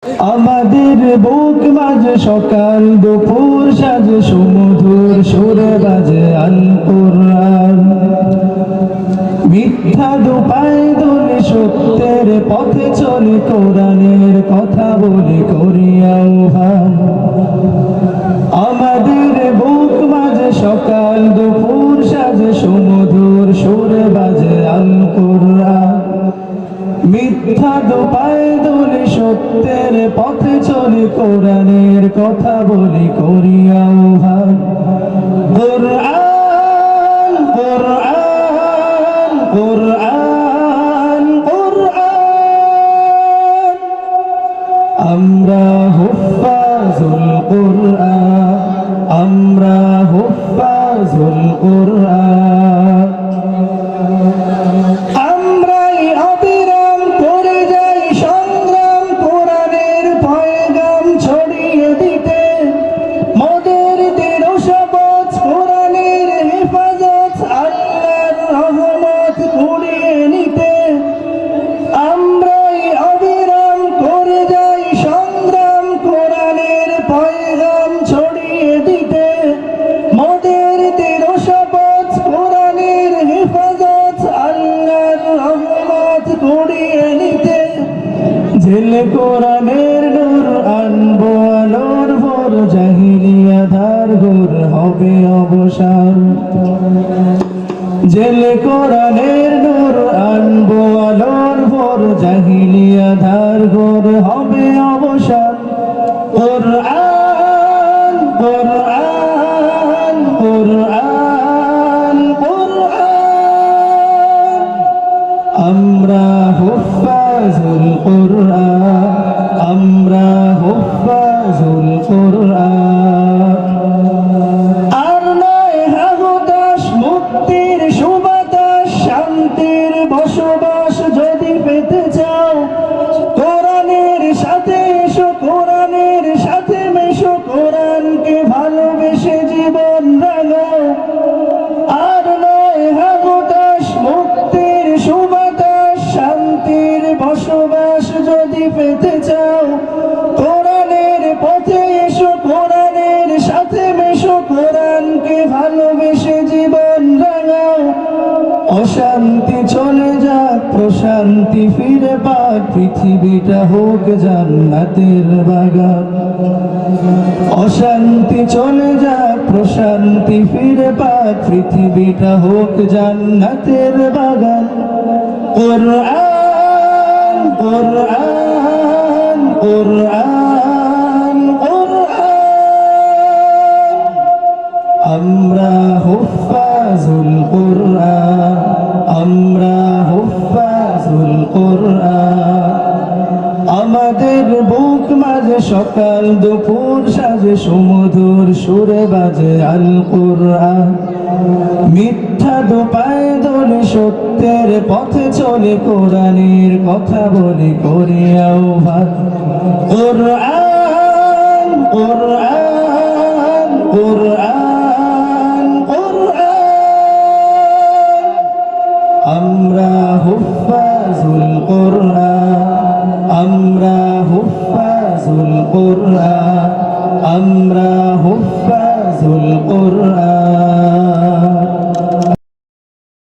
আমাদের বুক মাঝে সকাল দুপুর সাজে সুমধুর সুরে বাজে আল কুরআন। মিথ্যা দুপায় দলে সত্যের পথে চলে কোরআনের কথা বলে করি আহ্বান। আমাদের বুক মাঝে সকাল দুপুর সাজে সুমধুর সুরে বাজে আল কুরআন। মিথ্যা দুপায় দলে সত্যের পথে চলে কোরআনের কথা বলি করি আহ্বান। কুরআন কুরআন কুরআন কুরআন, আমরা হুফাজুল কুরআন, আমরা হুফাজুল কুরআন। জেলে কোরআনের নূর আনবো আলোর ভোর, জাহিলিয়া ধার ঘোর হবে অবসান। জেলে কোরআনের নূর আনবো আলোর ভোর, জাহিলিয়া ধার ঘোর হবে অবসান। কুরআন কুরআন কুরআন কুরআন, আমরা হুফাজুল কুরআন, আমরা হুফাজুল কুরআন। আর নয় হাহুতাশ, মুক্তির সুবাতাস, শান্তির বসবাস যদি পেতে চাও, কোরআনের সাথে এসো, কোরআনের সাথে মেশো, কোরআনকে ভালোবেসে জীবন রাঙাও। আর নয় হাহুতাশ, মুক্তির সুবাতাস, শান্তির বসবাস যদি পেতে চাও, কোরআনের পথে এসো, কোরআনের সাথে মেশো, কোরআনকে ভালোবেসে জীবন রাঙাও। অশান্তি চলে যাক, প্রশান্তি ফিরে পাক, পৃথিবীটা হোক জান্নাতের বাগান। অশান্তি চলে যাক, প্রশান্তি ফিরে পাক, পৃথিবীটা হোক জান্নাতের বাগান। কুরআন কুরআন কুরআন কুরআন, আমরা হুফাজুল কুরআন, আমরা হুফাজুল কুরআন। আমাদের বুক মাঝে সকাল দুপুর সাজে সুমধুর সুরে বাজে আল কুরআন। মিথ্যা দুপায় দলে সত্যের পথে চলে কোরআনের কথা বলে করি আহ্বান। কুরআন কুরআন কুরআন কুরআন, আমরা হুফাজুল কুরআন, আমরা হুফাজুল কুরআন, আমরা হুফাজুল কুরআন।